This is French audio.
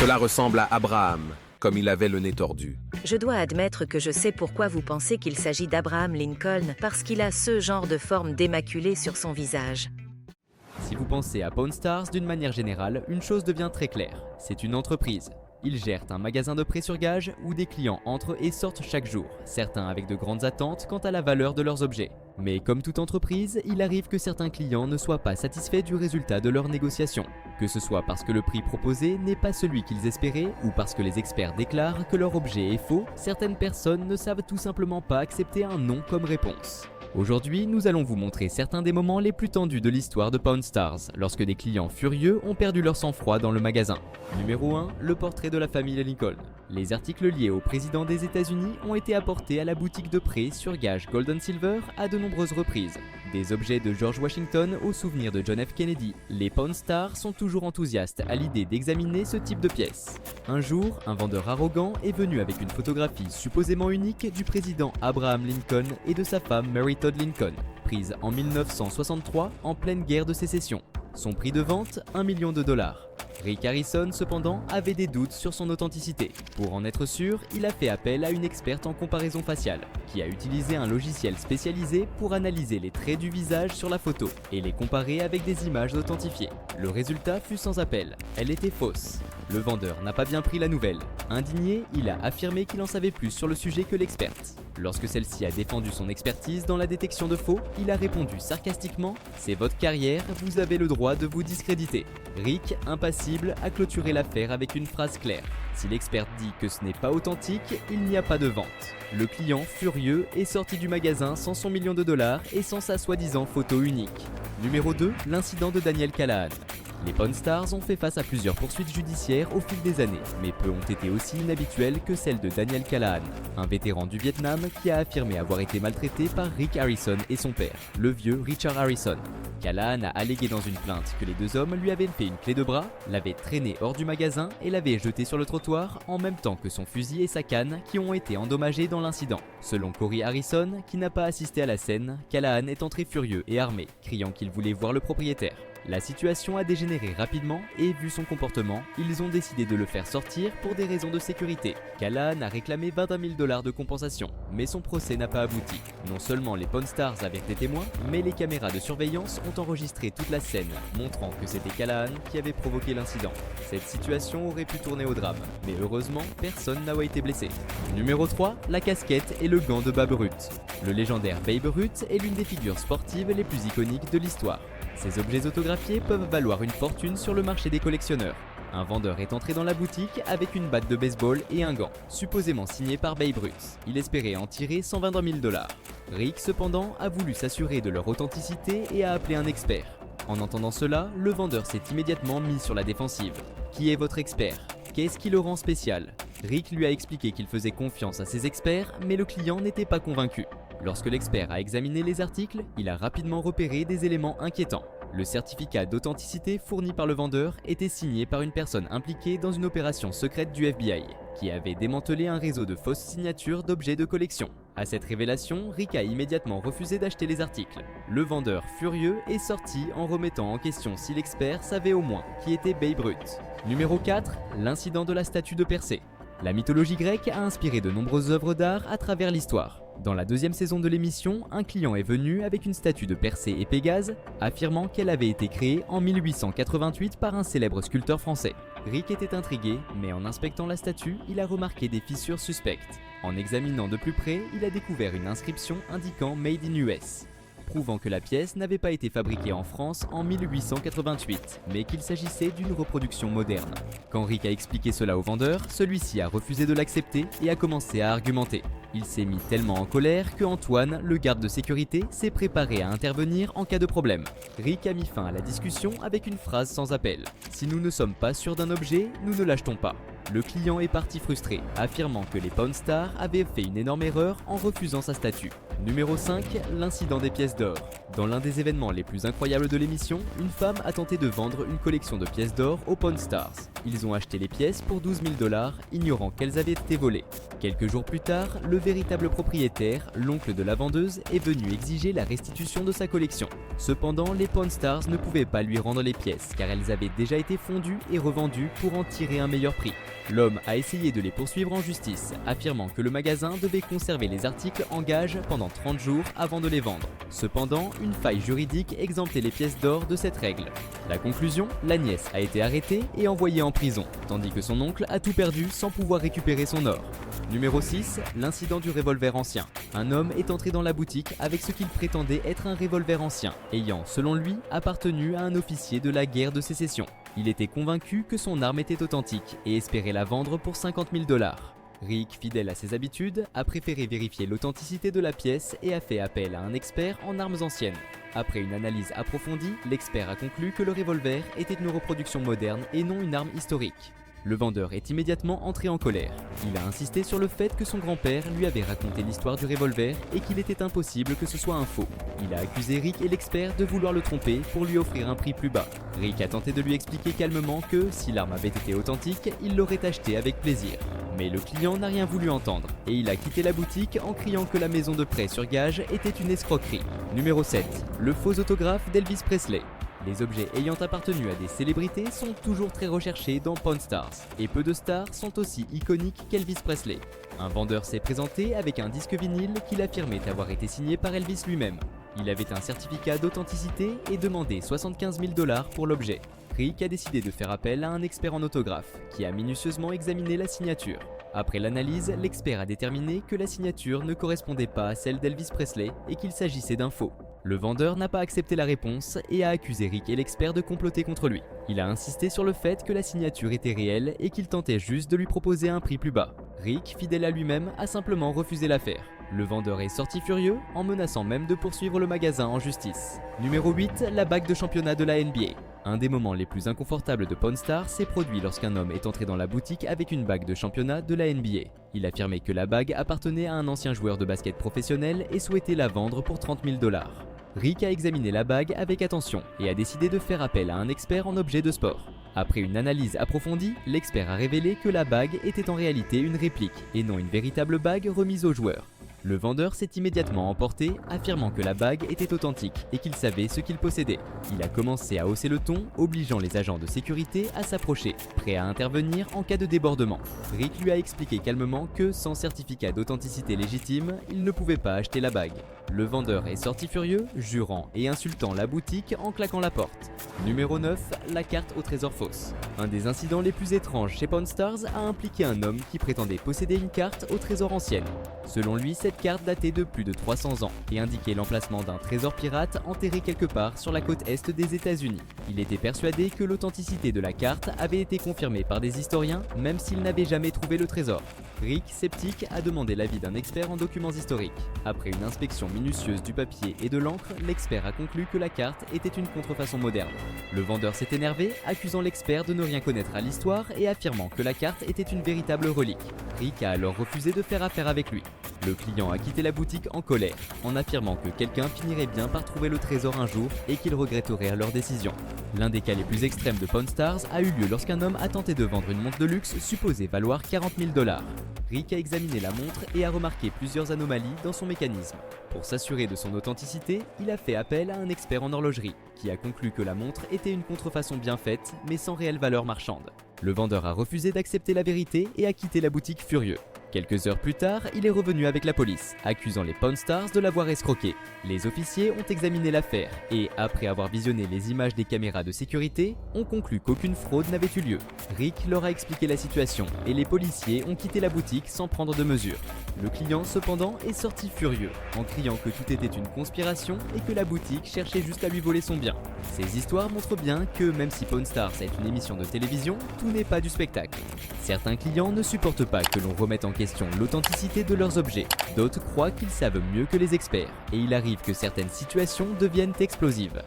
Cela ressemble à Abraham, comme il avait le nez tordu. Je dois admettre que je sais pourquoi vous pensez qu'il s'agit d'Abraham Lincoln, parce qu'il a ce genre de forme démaculée sur son visage. Si vous pensez à Pawn Stars d'une manière générale, une chose devient très claire, c'est une entreprise. Ils gèrent un magasin de prêt sur gage où des clients entrent et sortent chaque jour, certains avec de grandes attentes quant à la valeur de leurs objets. Mais comme toute entreprise, il arrive que certains clients ne soient pas satisfaits du résultat de leurs négociations. Que ce soit parce que le prix proposé n'est pas celui qu'ils espéraient ou parce que les experts déclarent que leur objet est faux, certaines personnes ne savent tout simplement pas accepter un non comme réponse. Aujourd'hui, nous allons vous montrer certains des moments les plus tendus de l'histoire de Pawn Stars, lorsque des clients furieux ont perdu leur sang-froid dans le magasin. Numéro 1, le portrait de la famille Lincoln. Les articles liés au président des États-Unis ont été apportés à la boutique de prêt sur gage Gold & Silver à de nombreuses reprises. Des objets de George Washington au souvenir de John F. Kennedy, les Pawn Stars sont toujours enthousiastes à l'idée d'examiner ce type de pièces. Un jour, un vendeur arrogant est venu avec une photographie supposément unique du président Abraham Lincoln et de sa femme Mary Todd Lincoln, prise en 1963 en pleine guerre de sécession. Son prix de vente, $1 million. Rick Harrison, cependant, avait des doutes sur son authenticité. Pour en être sûr, il a fait appel à une experte en comparaison faciale, qui a utilisé un logiciel spécialisé pour analyser les traits du visage sur la photo et les comparer avec des images authentifiées. Le résultat fut sans appel, elle était fausse. Le vendeur n'a pas bien pris la nouvelle. Indigné, il a affirmé qu'il en savait plus sur le sujet que l'experte. Lorsque celle-ci a défendu son expertise dans la détection de faux, il a répondu sarcastiquement « C'est votre carrière, vous avez le droit de vous discréditer ». Rick, impassible, a clôturé l'affaire avec une phrase claire. Si l'expert dit que ce n'est pas authentique, il n'y a pas de vente. Le client, furieux, est sorti du magasin sans son $1 million et sans sa soi-disant photo unique. Numéro 2, l'incident de Daniel Callahan. Les Pawn Stars ont fait face à plusieurs poursuites judiciaires au fil des années, mais peu ont été aussi inhabituelles que celle de Daniel Callahan, un vétéran du Vietnam qui a affirmé avoir été maltraité par Rick Harrison et son père, le vieux Richard Harrison. Callahan a allégué dans une plainte que les deux hommes lui avaient fait une clé de bras, l'avaient traîné hors du magasin et l'avaient jeté sur le trottoir en même temps que son fusil et sa canne qui ont été endommagés dans l'incident. Selon Corey Harrison, qui n'a pas assisté à la scène, Callahan est entré furieux et armé, criant qu'il voulait voir le propriétaire. La situation a dégénéré rapidement et vu son comportement, ils ont décidé de le faire sortir pour des raisons de sécurité. Callahan a réclamé $21 000 de compensation, mais son procès n'a pas abouti. Non seulement les Pawn Stars avaient été témoins, mais les caméras de surveillance ont enregistré toute la scène, montrant que c'était Callahan qui avait provoqué l'incident. Cette situation aurait pu tourner au drame, mais heureusement, personne n'a été blessé. Numéro 3, la casquette et le gant de Babe Ruth. Le légendaire Babe Ruth est l'une des figures sportives les plus iconiques de l'histoire. Ces objets autographiés peuvent valoir une fortune sur le marché des collectionneurs. Un vendeur est entré dans la boutique avec une batte de baseball et un gant, supposément signé par Babe Ruth. Il espérait en tirer $123 000. Rick, cependant, a voulu s'assurer de leur authenticité et a appelé un expert. En entendant cela, le vendeur s'est immédiatement mis sur la défensive. Qui est votre expert? Qu'est-ce qui le rend spécial? Rick lui a expliqué qu'il faisait confiance à ses experts, mais le client n'était pas convaincu. Lorsque l'expert a examiné les articles, il a rapidement repéré des éléments inquiétants. Le certificat d'authenticité fourni par le vendeur était signé par une personne impliquée dans une opération secrète du FBI, qui avait démantelé un réseau de fausses signatures d'objets de collection. À cette révélation, Rick a immédiatement refusé d'acheter les articles. Le vendeur, furieux, est sorti en remettant en question si l'expert savait au moins qui était Babe Ruth. Numéro 4, l'incident de la statue de Persée. La mythologie grecque a inspiré de nombreuses œuvres d'art à travers l'histoire. Dans la deuxième saison de l'émission, un client est venu avec une statue de Persée et Pégase, affirmant qu'elle avait été créée en 1888 par un célèbre sculpteur français. Rick était intrigué, mais en inspectant la statue, il a remarqué des fissures suspectes. En examinant de plus près, il a découvert une inscription indiquant Made in US, prouvant que la pièce n'avait pas été fabriquée en France en 1888, mais qu'il s'agissait d'une reproduction moderne. Quand Rick a expliqué cela au vendeur, celui-ci a refusé de l'accepter et a commencé à argumenter. Il s'est mis tellement en colère que Antoine, le garde de sécurité, s'est préparé à intervenir en cas de problème. Rick a mis fin à la discussion avec une phrase sans appel. « Si nous ne sommes pas sûrs d'un objet, nous ne l'achetons pas ». Le client est parti frustré, affirmant que les Pawn Stars avaient fait une énorme erreur en refusant sa statue. Numéro 5, l'incident des pièces d'or. Dans l'un des événements les plus incroyables de l'émission, une femme a tenté de vendre une collection de pièces d'or aux Pawn Stars. Ils ont acheté les pièces pour 12 000 $, ignorant qu'elles avaient été volées. Quelques jours plus tard, le véritable propriétaire, l'oncle de la vendeuse, est venu exiger la restitution de sa collection. Cependant, les Pawn Stars ne pouvaient pas lui rendre les pièces car elles avaient déjà été fondues et revendues pour en tirer un meilleur prix. L'homme a essayé de les poursuivre en justice, affirmant que le magasin devait conserver les articles en gage pendant 30 jours avant de les vendre. Cependant, une faille juridique exemptait les pièces d'or de cette règle. La conclusion, la nièce a été arrêtée et envoyée en prison, tandis que son oncle a tout perdu sans pouvoir récupérer son or. Numéro 6, l'incident du revolver ancien. Un homme est entré dans la boutique avec ce qu'il prétendait être un revolver ancien, ayant, selon lui, appartenu à un officier de la guerre de sécession. Il était convaincu que son arme était authentique et espérait la vendre pour 50 000 $. Rick, fidèle à ses habitudes, a préféré vérifier l'authenticité de la pièce et a fait appel à un expert en armes anciennes. Après une analyse approfondie, l'expert a conclu que le revolver était une reproduction moderne et non une arme historique. Le vendeur est immédiatement entré en colère. Il a insisté sur le fait que son grand-père lui avait raconté l'histoire du revolver et qu'il était impossible que ce soit un faux. Il a accusé Rick et l'expert de vouloir le tromper pour lui offrir un prix plus bas. Rick a tenté de lui expliquer calmement que, si l'arme avait été authentique, il l'aurait achetée avec plaisir. Mais le client n'a rien voulu entendre et il a quitté la boutique en criant que la maison de prêt sur gage était une escroquerie. Numéro 7. Le faux autographe d'Elvis Presley. Les objets ayant appartenu à des célébrités sont toujours très recherchés dans Pawn Stars, et peu de stars sont aussi iconiques qu'Elvis Presley. Un vendeur s'est présenté avec un disque vinyle qu'il affirmait avoir été signé par Elvis lui-même. Il avait un certificat d'authenticité et demandait 75 000 $ pour l'objet. Rick a décidé de faire appel à un expert en autographe, qui a minutieusement examiné la signature. Après l'analyse, l'expert a déterminé que la signature ne correspondait pas à celle d'Elvis Presley et qu'il s'agissait d'un faux. Le vendeur n'a pas accepté la réponse et a accusé Rick et l'expert de comploter contre lui. Il a insisté sur le fait que la signature était réelle et qu'il tentait juste de lui proposer un prix plus bas. Rick, fidèle à lui-même, a simplement refusé l'affaire. Le vendeur est sorti furieux, en menaçant même de poursuivre le magasin en justice. Numéro 8, la bague de championnat de la NBA. Un des moments les plus inconfortables de Pawn Stars s'est produit lorsqu'un homme est entré dans la boutique avec une bague de championnat de la NBA. Il affirmait que la bague appartenait à un ancien joueur de basket professionnel et souhaitait la vendre pour 30 000 $. Rick a examiné la bague avec attention et a décidé de faire appel à un expert en objets de sport. Après une analyse approfondie, l'expert a révélé que la bague était en réalité une réplique et non une véritable bague remise au joueur. Le vendeur s'est immédiatement emporté, affirmant que la bague était authentique et qu'il savait ce qu'il possédait. Il a commencé à hausser le ton, obligeant les agents de sécurité à s'approcher, prêts à intervenir en cas de débordement. Rick lui a expliqué calmement que, sans certificat d'authenticité légitime, il ne pouvait pas acheter la bague. Le vendeur est sorti furieux, jurant et insultant la boutique en claquant la porte. Numéro 9, la carte au trésor fausse. Un des incidents les plus étranges chez Pawn Stars a impliqué un homme qui prétendait posséder une carte au trésor ancienne. Selon lui, cette carte datait de plus de 300 ans et indiquait l'emplacement d'un trésor pirate enterré quelque part sur la côte est des États-Unis. Il était persuadé que l'authenticité de la carte avait été confirmée par des historiens, même s'il n'avait jamais trouvé le trésor. Rick, sceptique, a demandé l'avis d'un expert en documents historiques. Après une inspection minutieuse du papier et de l'encre, l'expert a conclu que la carte était une contrefaçon moderne. Le vendeur s'est énervé, accusant l'expert de ne rien connaître à l'histoire et affirmant que la carte était une véritable relique. Rick a alors refusé de faire affaire avec lui. Le client a quitté la boutique en colère, en affirmant que quelqu'un finirait bien par trouver le trésor un jour et qu'il regretterait leur décision. L'un des cas les plus extrêmes de Pawn Stars a eu lieu lorsqu'un homme a tenté de vendre une montre de luxe supposée valoir 40 000 $. Rick a examiné la montre et a remarqué plusieurs anomalies dans son mécanisme. Pour s'assurer de son authenticité, il a fait appel à un expert en horlogerie, qui a conclu que la montre était une contrefaçon bien faite, mais sans réelle valeur marchande. Le vendeur a refusé d'accepter la vérité et a quitté la boutique furieux. Quelques heures plus tard, il est revenu avec la police, accusant les Pawn Stars de l'avoir escroqué. Les officiers ont examiné l'affaire et, après avoir visionné les images des caméras de sécurité, ont conclu qu'aucune fraude n'avait eu lieu. Rick leur a expliqué la situation et les policiers ont quitté la boutique sans prendre de mesures. Le client, cependant, est sorti furieux, en criant que tout était une conspiration et que la boutique cherchait juste à lui voler son bien. Ces histoires montrent bien que, même si Pawn Stars est une émission de télévision, tout n'est pas du spectacle. Certains clients ne supportent pas que l'on remette en question l'authenticité de leurs objets. D'autres croient qu'ils savent mieux que les experts, et il arrive que certaines situations deviennent explosives.